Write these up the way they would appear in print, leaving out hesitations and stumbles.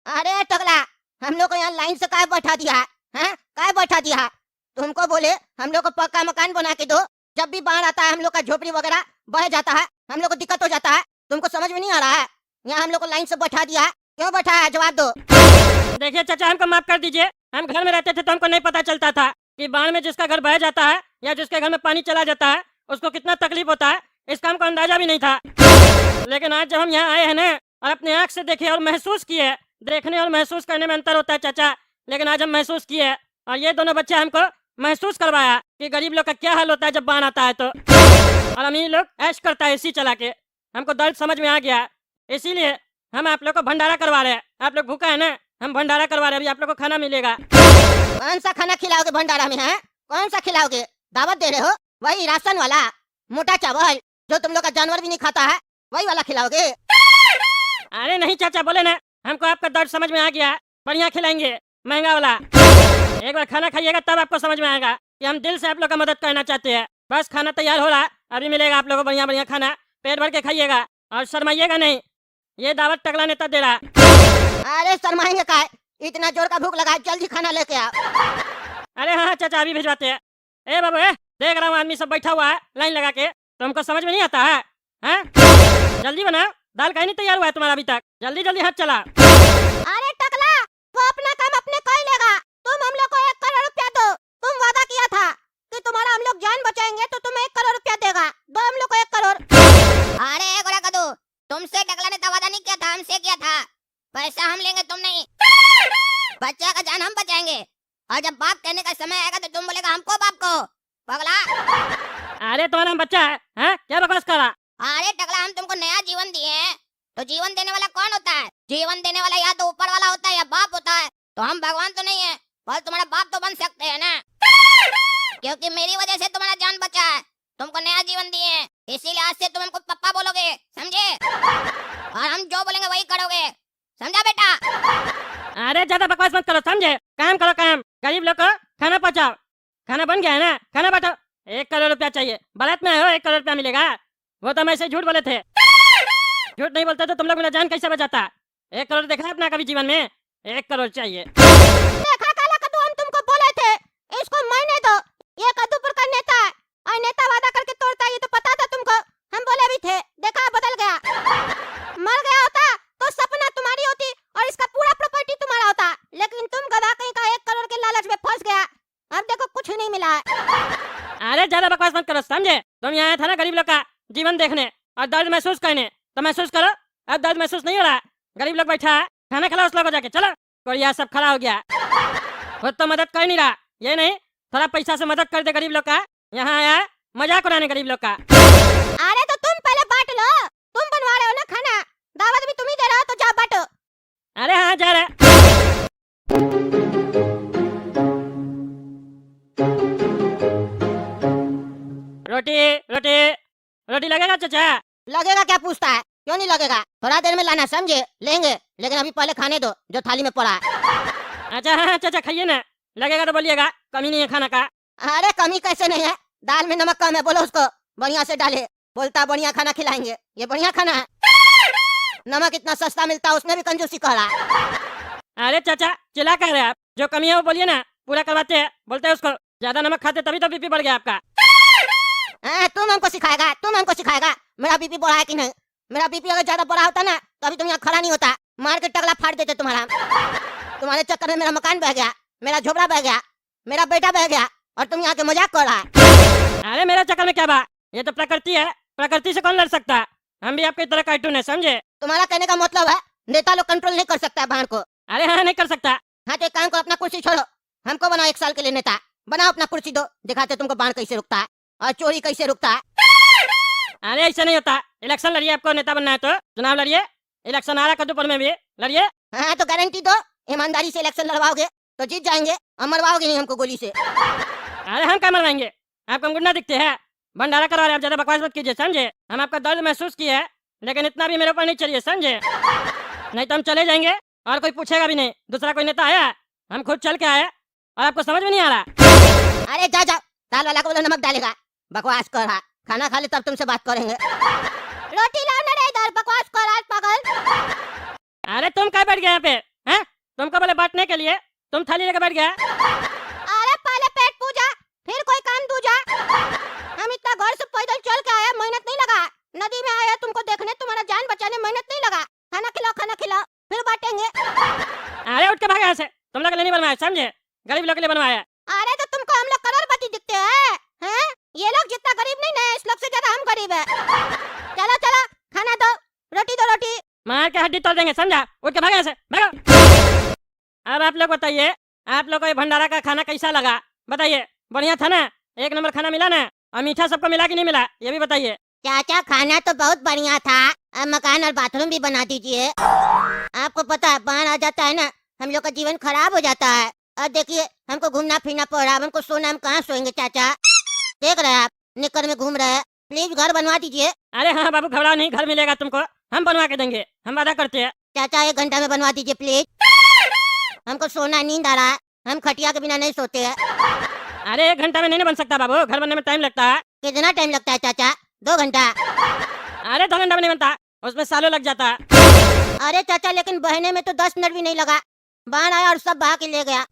अरे टकला, हम लोग को यहाँ लाइन से काय बैठा दिया है? हैं? काय बैठा दिया है? तुमको बोले हम लोग को पक्का मकान बना के दो। जब भी बाढ़ आता है हम लोग का झोपड़ी वगैरह बह जाता है, हम लोग को दिक्कत हो जाता है। तुमको समझ में नहीं आ रहा है? यहाँ हम लोग को लाइन से बैठा दिया है, क्यों बैठा है? जवाब दो। देखिए चाचा, हमको माफ कर दीजिए। हम घर में रहते थे तो हमको नहीं पता चलता था कि बाढ़ में जिसका घर बह जाता है या जिसके घर में पानी चला जाता है उसको कितना तकलीफ होता है, इसका हमको अंदाजा भी नहीं था। लेकिन आज जब हम यहाँ आए हैं ना और अपने आँख से देखे और महसूस किए, देखने और महसूस करने में अंतर होता है चाचा, लेकिन आज हम महसूस किए और ये दोनों बच्चे हमको महसूस करवाया कि गरीब लोग का क्या हाल होता है जब बाढ़ आता है तो, और अमीर लोग ऐश करता है एसी चला के। हमको दर्द समझ में आ गया, इसीलिए हम आप लोग को भंडारा करवा रहे हैं। आप लोग भूखा है ना, हम भंडारा करवा रहे हैं, अभी आप लोग को खाना मिलेगा। कौन सा खाना खिलाओगे भंडारा में? है कौन सा खिलाओगे? दावत दे रहे हो? वही राशन वाला मोटा चावल जो तुम लोग का जानवर भी नहीं खाता है, वही वाला खिलाओगे? अरे नहीं चाचा, बोले ना, हमको आपका दर्द समझ में आ गया, बढ़िया खिलाएंगे, महंगा वाला। एक बार खाना खाइएगा तब आपको समझ में आएगा कि हम दिल से आप लोग का मदद करना चाहते हैं। बस खाना तैयार हो रहा है, अभी मिलेगा आप लोगों को बढ़िया बढ़िया खाना। पेट भर के खाइएगा और शर्माइएगा नहीं, ये दावत टकला नेता दे रहा है। अरे शर्माएंगे का? इतना जोर का भूख लगा है, जल्दी खाना लेके आओ। अरे हाँ चाचा, अभी भिजवाते हैं। ए बाबू, देख रहा हूँ आदमी सब बैठा हुआ है लाइन लगा के, तुमको समझ में नहीं आता है? हैं? जल्दी बना, दाल कहीं नहीं तैयार हुआ है तुम्हारा अभी तक, जल्दी जल्दी हाथ चला। अरे टकला, वो अपना काम अपने कर लेगा। तुम हम लोग को 1 करोड़ रुपया दो। तुम वादा किया था कि तुम्हारा हम लोग जान बचाएंगे तो तुम्हें 1 करोड़ रुपया देगा। दो हम लोग को 1 करोड़। अरे गोरा कदू, तुमसे टकला ने तो वादा नहीं किया था, हमसे किया था। पैसा हम लेंगे, तुम नहीं। बच्चा का जान हम बचाएंगे, और जब बाप कहने का समय आएगा तो तुम बोलेगा हमको बाप को, पगला। अरे तुम्हारा बच्चा है, हैं? क्या बकवास कर रहा? अरे टकला, हम तुमको नया जीवन दिए हैं, तो जीवन देने वाला कौन होता है? जीवन देने वाला या तो ऊपर वाला होता है या बाप होता है। तो हम भगवान तो नहीं है, पर तुम्हारा बाप तो बन सकते हैं ना, क्योंकि मेरी वजह से तुम्हारा जान बचा है, तुमको नया जीवन दिए हैं, इसीलिए आज से तुम हमको पप्पा बोलोगे, समझे? और हम जो बोलेंगे वही करोगे, समझा बेटा? अरे ज्यादा बकवास मत करो, समझे? काम करो काम, गरीब लोग को खाना पहुँचाओ। खाना बन गया है ना, खाना बांटो। 1 करोड़ रुपया चाहिए, बारात में आए हो, 1 करोड़ रुपया मिलेगा। वो तो हम ऐसे झूठ बोले थे, झूठ नहीं बोलते तो तुम लोग मेरा जान कैसे बचाता? 1 करोड़ देखा है अपना कभी जीवन में? 1 करोड़ चाहिए। देखा काला कद्दू, हम तुमको बोले थे इसको मरने दो। ये कद्दूपुर का नेता है और नेता वादा करके तोड़ता है, ये तो पता था तुमको। हम बोले भी थे, देखा बदल गया। मर गया होता तो सपना तुम्हारी होती और इसका पूरा प्रॉपर्टी तुम्हारा होता, लेकिन तुम गधा कहीं का 1 करोड़ के लालच में फंस गया। अब देखो कुछ नहीं मिला है। अरे ज्यादा बकवास मत करो, समझे? तुम यहाँ आया था ना गरीब लोग का जीवन देखने और दर्द महसूस करने, तो महसूस करो। अब दर्द महसूस नहीं हो रहा, गरीब लोग बैठा है, खाना खिलाओ उस लोग को जाके। चलो, कोरिया सब खड़ा हो गया, खुद तो मदद कर नहीं रहा, ये नहीं थोड़ा पैसा से मदद कर दे गरीब लोग का। यहाँ आया है मजाक उड़ाने गरीब लोग का। अरे तो तुम पहले बांट लो, तुम बनवा रहे हो ना खाना, दावत भी तुम ही दे रहे हो, तो जा बांटो। अरे हाँ जा रहे। रोटी रोटी रोटी लगेगा चाचा? लगेगा क्या पूछता है? क्यों नहीं लगेगा? थोड़ा देर में लाना, समझे? लेंगे, लेकिन अभी पहले खाने दो जो थाली में पड़ा है। अच्छा हाँ चाचा, खाइए ना, लगेगा तो बोलिएगा, कमी नहीं है खाना का। अरे कमी कैसे नहीं है? दाल में नमक कम है, बोलो उसको बढ़िया से डाले। बोलता बढ़िया खाना खिलाएंगे, ये बढ़िया खाना है। नमक इतना सस्ता मिलता है, उसमें भी कंजूसी कर रहा है। अरे चाचा चिल्ला कह रहे हैं आप, जो कमी है वो बोलिए ना, पूरा करवाते हैं। बोलते हैं उसको ज्यादा नमक खाते तभी तो बीपी बढ़ गया आपका। तुम हमको सिखाएगा, तुम हमको सिखाएगा मेरा बीपी बढ़ा है कि नहीं? मेरा बीपी अगर ज्यादा बढ़ा होता ना तो अभी तुम यहाँ खड़ा नहीं होता, मार के टकला फाड़ देते तुम्हारा। तुम्हारे चक्कर में मेरा मकान बह गया, मेरा झोपड़ा बह गया, मेरा बेटा बह गया, और तुम यहाँ के मजाक कर रहा है। अरे मेरे चक्कर में क्या बात, ये तो प्रकृति है, प्रकृति से कौन लड़ सकता है? हम भी आपकी तरह कार्टून है, समझे? तुम्हारा कहने का मतलब है नेता लोग कंट्रोल नहीं कर सकता है बाहर को? अरे हाँ नहीं कर सकता। हाँ तो एक काम करो, अपना कुर्सी छोड़ो, हमको बनाओ 1 साल के लिए नेता। बनाओ अपना कुर्सी, दो दिखाते तुमको बाढ़ कैसे रुकता है और चोरी कैसे रुकता है। अरे ऐसा नहीं होता, इलेक्शन लड़िए, आपको नेता बनना है तो चुनाव लड़िए, इलेक्शन आ रहा कद्दूपुर में भी लड़िए। हाँ तो गारंटी दो, ईमानदारी से इलेक्शन लड़वाओगे तो जीत जाएंगे, और मरवाओगे नहीं हमको गोली से। अरे हम क्या मरवाएंगे, आपको गुंडा दिखते हैं, भंडारा करवा रहे हैं, आप ज्यादा बकवास मत कीजिए, समझे? हम आपका दर्द महसूस किए है, लेकिन इतना भी मेरे ऊपर नहीं चलिए, समझे? नहीं तो हम चले जाएंगे और कोई पूछेगा भी नहीं, दूसरा कोई नेता आया, हम खुद चल के आए और आपको समझ में नहीं आ रहा। अरे जा जाओ, दाल वाला को बोलो नमक डालेगा, बकवास कर रहा। खाना खा ले तब तुमसे बात करेंगे। रोटी लाओ ना रे इधर, बकवास कर रहा है पागल। अरे तुम क्या बैठ गए यहाँ पे, हैं? तुमको बोले बांटने के लिए, तुम थाली लेके बैठ गया। अरे पहले पेट पूजा, फिर कोई काम दूजा। हम इतना घर से पैदल चल के आए, मेहनत नहीं लगा। नदी में आया तुमको देखने, तुम्हारा जान बचाने, मेहनत नहीं लगा। खाना खिलाओ, फिर बांटेंगे। अरे उठ के भाग यहाँ से, तुम लोग के लिए नहीं बनवाया, समझे? गरीब लोग के लिए बनवाया। अरे तो तुमको हम लोग करोड़पति दिखते हैं? ये लोग जितना गरीब नहीं ना, इस लोग से ज्यादा हम गरीब है। चलो चलो, खाना दो, रोटी दो रोटी। मार के हड्डी तोड़ देंगे, समझा? उठ के भाग यहाँ से, भागो। अब आप लोग बताइए, आप लोग को ये भंडारा का खाना कैसा लगा? बताइए, बढ़िया था ना? एक नंबर खाना मिला ना? और मीठा सबको मिला कि नहीं मिला, ये भी बताइए। चाचा खाना तो बहुत बढ़िया था, अब मकान और बाथरूम भी बना दीजिए। आपको पता है बाढ़ आ जाता है ना, हम लोग का जीवन खराब हो जाता है। और देखिए हमको घूमना फिरना पड़ रहा है, हमको सोना, हम कहाँ सोएंगे चाचा? देख रहे हैं आप निकर में घूम रहे हैं, प्लीज घर बनवा दीजिए। अरे हाँ बाबू, घबराओ नहीं, घर मिलेगा तुमको, हम बनवा के देंगे, हम वादा करते हैं। चाचा 1 घंटा में बनवा दीजिए प्लीज, हमको सोना, नींद आ रहा है, हम खटिया के बिना नहीं सोते हैं। अरे 1 घंटा में नहीं बन सकता बाबू, घर बनने में टाइम लगता है। कितना टाइम लगता है चाचा? 2 घंटा? अरे 2 घंटा में नहीं बनता, उसमें सालों लग जाता है। अरे चाचा लेकिन बहने में तो 10 मिनट भी नहीं लगा, बाढ़ आया और सब बहा के ले गया।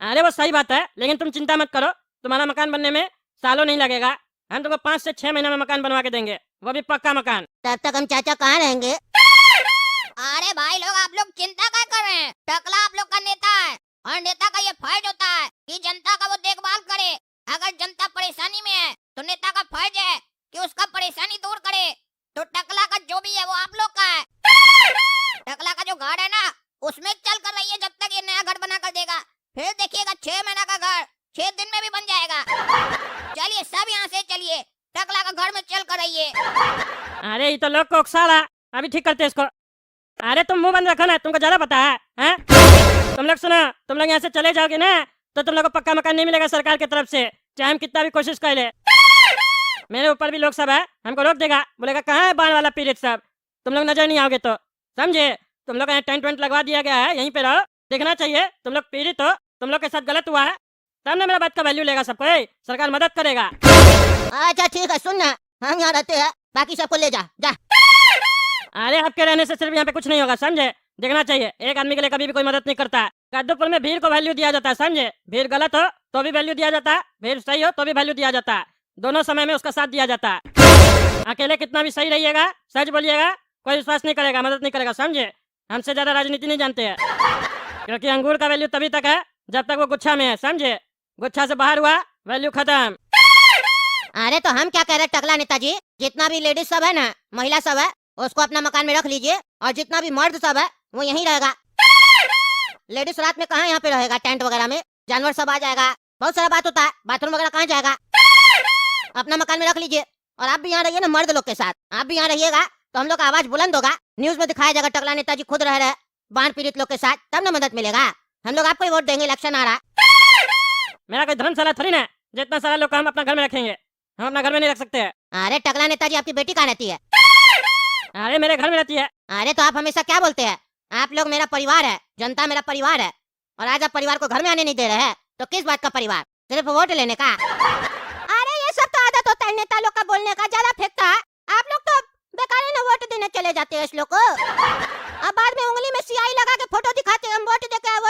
अरे वो सही बात है, लेकिन तुम चिंता मत करो, तुम्हारा मकान बनने में सालों नहीं लगेगा। हम तुमको 5 से 6 महीने में मकान बनवा के देंगे, वो भी पक्का मकान। तब तक हम चाचा कहाँ रहेंगे? अरे भाई लोग, आप लोग चिंता क्या कर रहे हैं? टकला आप लोग का नेता है, और नेता का ये फर्ज होता है कि जनता का वो देखभाल करे। अगर जनता परेशानी में है तो नेता का फर्ज है कि उसका परेशानी दूर करे। तो टकला का जो भी है वो आप लोग का है। टकला का जो घर है ना, उसमें चल कर रहिए जब तक ये नया घर बना कर देगा। फिर देखिएगा 6 महीना का घर 6 दिन में भी बन जाएगा। चलिए सब यहाँ से चलिए, टकला का घर में चल कर रहिए। अरे ये तो लोग को उकसा रहा, अभी ठीक करते इसको। अरे तुम मुंह बंद रखो ना, तुमको ज्यादा पता है, हैं? तुम लोग सुनो, तुम लोग यहाँ से चले जाओगे ना तो तुम लोग को पक्का मकान नहीं मिलेगा सरकार की तरफ से, चाहे हम कितना भी कोशिश कर ले। मेरे ऊपर भी लोग सब है, हमको रोक देगा, बोलेगा कहाँ है बाढ़ वाला पीड़ित सब, तुम लोग नजर नहीं आओगे तो, समझे? तुम लोग टेंट वेंट लगवा दिया गया है, यहीं पे रहो, देखना चाहिए। तुम लोग पीड़ित हो, तुम लोग के साथ गलत हुआ है, तब ना मेरा बात का वैल्यू लेगा सबको, सरकार मदद करेगा। अच्छा ठीक है, सुन ना, हम यहाँ रहते हैं, बाकी सबको ले जा जा। अरे आपके रहने से सिर्फ यहाँ पे कुछ नहीं होगा, समझे? देखना चाहिए, एक आदमी के लिए कभी भी कोई मदद नहीं करता है। कद्दूपुर में भीड़ को वैल्यू दिया जाता है, समझे? भीड़ गलत हो तो भी वैल्यू दिया जाता है, भीड़ सही हो तो भी वैल्यू दिया जाता है, दोनों समय में उसका साथ दिया जाता है। अकेले कितना भी सही रहिएगा, सच बोलिएगा, कोई विश्वास नहीं करेगा, मदद नहीं करेगा, समझे? हमसे ज्यादा राजनीति नहीं जानते हैं, क्योंकि अंगूर का वैल्यू तभी तक है जब तक वो गुच्छा में है, समझे? गुच्छा से बाहर हुआ वैल्यू खत्म। अरे तो हम क्या कह रहे टकला नेताजी, जितना भी लेडीज सब है ना, महिला सब है, उसको अपना मकान में रख लीजिए, और जितना भी मर्द सब है वो यहीं रहेगा। लेडीज रात में कहाँ यहाँ पे रहेगा, टेंट वगैरह में, जानवर सब आ जाएगा, बहुत सारा बात होता है, बाथरूम वगैरह कहाँ जाएगा? अपना मकान में रख लीजिए, और आप भी यहाँ रहिए ना मर्द लोग के साथ, आप भी यहाँ रहिएगा तो हम लोग का आवाज बुलंद होगा, न्यूज में दिखाया जाएगा टकला नेताजी खुद रह रहे बाढ़ पीड़ित लोग के साथ, तब ना मदद मिलेगा। हम लोग आपको ही वोट देंगे, इलेक्शन आ रहा। मेरा कोई धर्मशाला थोड़ी ना, जितना सारा लोग हम अपना घर में रखेंगे, हम अपना घर में नहीं रख सकते हैं। अरे टकला नेताजी, आपकी बेटी कहाँ रहती है? अरे मेरे घर में रहती है। अरे तो आप हमेशा क्या बोलते हैं, आप लोग मेरा परिवार है, जनता मेरा परिवार है, और आज आप परिवार को घर में आने नहीं दे रहे हैं, तो किस बात का परिवार? सिर्फ वोट लेने का? अरे ये सब तो आदत होता है नेता लोग का बोलने का, ज्यादा फेंकता है। आप लोग तो बेकार ना वोट देने चले जाते हैं इस लोग को, अब बाद में उंगली में सियाही लगा के फोटो दिखाते हैं, हम वोट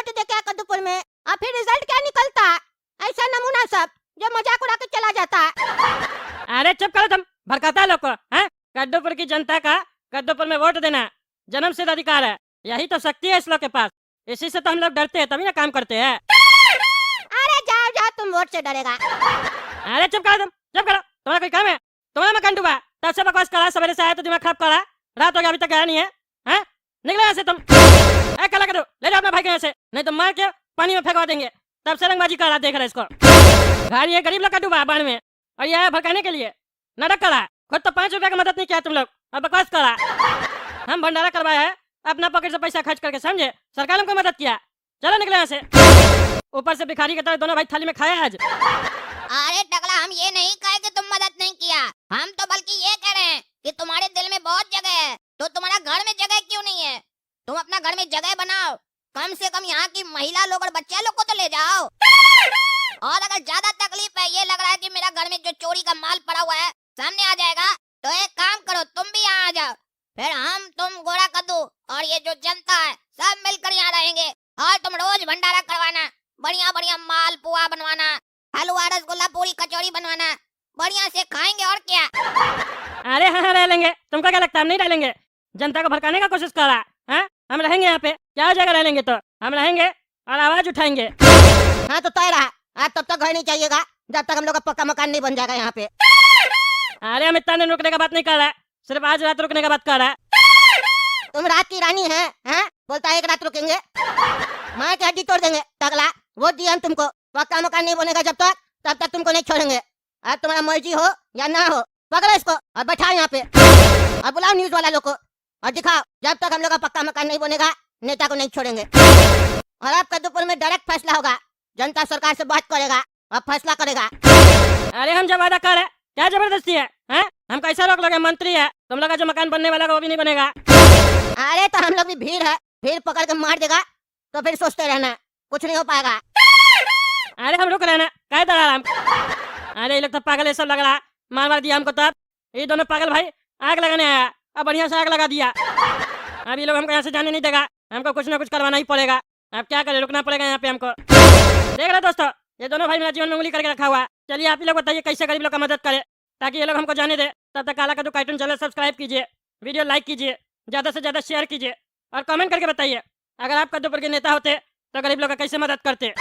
देके कद्दूपुर में, और फिर रिजल्ट क्या निकलता है? ऐसा नमूना सब जो मजाक उड़ा के चला जाता है। अरे चुप करो तुम, भड़काता है लोग को, हैं? कद्दूपुर की जनता का कद्दूपुर में वोट देना जन्म सिद्ध अधिकार है, यही तो शक्ति है इस लोग के पास, इसी से तो हम लोग डरते हैं, तभी ना काम करते हैं। अरे जाओ जाओ, तुम वोट से डरेगा। अरे चुप करो तुम, चुप करो, तुम्हारा कोई काम है? तुम्हारा मकान डूबा, तब से बकवास करा, सवेरे से आया तो दिमाग खराब करा, रात हो गया अभी तक गया नहीं है, हैं? निकले यहाँ से तुम, कला करो, ले जाओ अपना भाई के यहाँ से, नहीं तो मार के पानी में फेंकवा देंगे। तब से रंगबाजी कर रहा, देख रहा इसको, घर ये गरीब लोग का डूबा बाढ़ में, और ये आया भड़काने के लिए, नाटक करा, खुद तो 5 रुपया का मदद नहीं किया तुम लोग, और बकवास करा। हम भंडारा करवाया है अपना पॉकेट से पैसा खर्च करके, समझे? सरकार हमको मदद किया, चलो निकले यहाँ से, ऊपर से भिखारी की तरह दोनों भाई थाली में खाए आज। अरे टकला, हम ये नहीं कहे कि तुम मदद नहीं किया, हम तो बल्कि ये कह रहे हैं कि तुम्हारे दिल में बहुत जगह है, तो तुम्हारा घर में जगह क्यों नहीं है? तुम अपना घर में जगह बनाओ, कम से कम यहाँ की महिला लोग और बच्चे लोग को तो ले जाओ। और अगर ज्यादा तकलीफ है, ये लग रहा है कि मेरा घर में जो चोरी का माल पड़ा हुआ है सामने आ जाएगा, तो एक काम करो, तुम भी यहाँ आ जाओ, फिर हम तुम गोरा कद्दू और ये जो जनता है सब मिलकर यहाँ रहेंगे और तुम रोज भंडारा करवाना, बढ़िया बढ़िया माल पुआ बनवाना, हलवा रसगुल्ला पूरी कचौड़ी बनवाना, बढ़िया से खाएंगे और क्या। अरे हाँ हाँ रह लेंगे, तुमको क्या लगता है हम नहीं रह लेंगे? जनता को भड़काने का कोशिश कर रहा है? हम रहेंगे यहाँ पे, क्या हो जाएगा रह लेंगे तो? हम रहेंगे और आवाज उठाएंगे। हाँ तो तय रहा, आज तब तक घर नहीं चाहिएगा जब तक हम लोग का पक्का मकान नहीं बन जाएगा यहाँ पे। अरे हम इतना दिन रुकने का बात नहीं कर रहा है, सिर्फ आज रात रुकने का बात कर रहा है। तुम रात की रानी है, हैं? बोलता है एक रात रुकेंगे, मार के हड्डी तोड़ देंगे टकला। वो दिया हम तुमको, पक्का मकान नहीं बनेगा जब तक, तब तक तुमको नहीं छोड़ेंगे। अब तुम्हारा मर्जी हो या ना हो, पकड़ो इसको और बैठाओ यहाँ पे और बुलाओ न्यूज वाला लोग को और दिखाओ जब तक हम लोग का पक्का मकान नहीं बनेगा नेता को नहीं छोड़ेंगे। और अब कद्दूपुर में डायरेक्ट फैसला होगा, जनता सरकार से बात करेगा और फैसला करेगा। अरे हम जब वादा कर रहे, क्या जबरदस्ती है? हम कैसा रोक लोगे? मंत्री है, तुम लोग का जो मकान बनने वाला वो भी नहीं बनेगा। अरे तो हम लोग भी भीड़ है, भीड़ पकड़ के मार देगा तो फिर सोचते रहना, कुछ नहीं हो पाएगा। अरे हम रुक रहे ना, क्या डरा हम? अरे ये लोग तो पागल है, सब लग रहा मार मार दिया हमको। तब ये दोनों पागल भाई आग लगाने आया, अब बढ़िया से आग लगा दिया। अब ये लोग हमको यहाँ से जाने नहीं देगा, हमको कुछ ना कुछ करवाना ही पड़ेगा। अब क्या करें, रुकना पड़ेगा यहाँ पे हमको। देख रहे दोस्तों, ये दोनों भाई मेरा जीवन में उंगली करके रखा हुआ है। चलिए आप ही लोग बताइए कैसे गरीब लोग का मदद करे ताकि ये लोग हमको जाने दे। तब तक काला कद्दू कार्टून चैनल सब्सक्राइब कीजिए, वीडियो लाइक कीजिए, ज्यादा से ज्यादा शेयर कीजिए और कमेंट करके बताइए अगर आप कद्दूपुर के नेता होते तो गरीब लोग का कैसे मदद करते।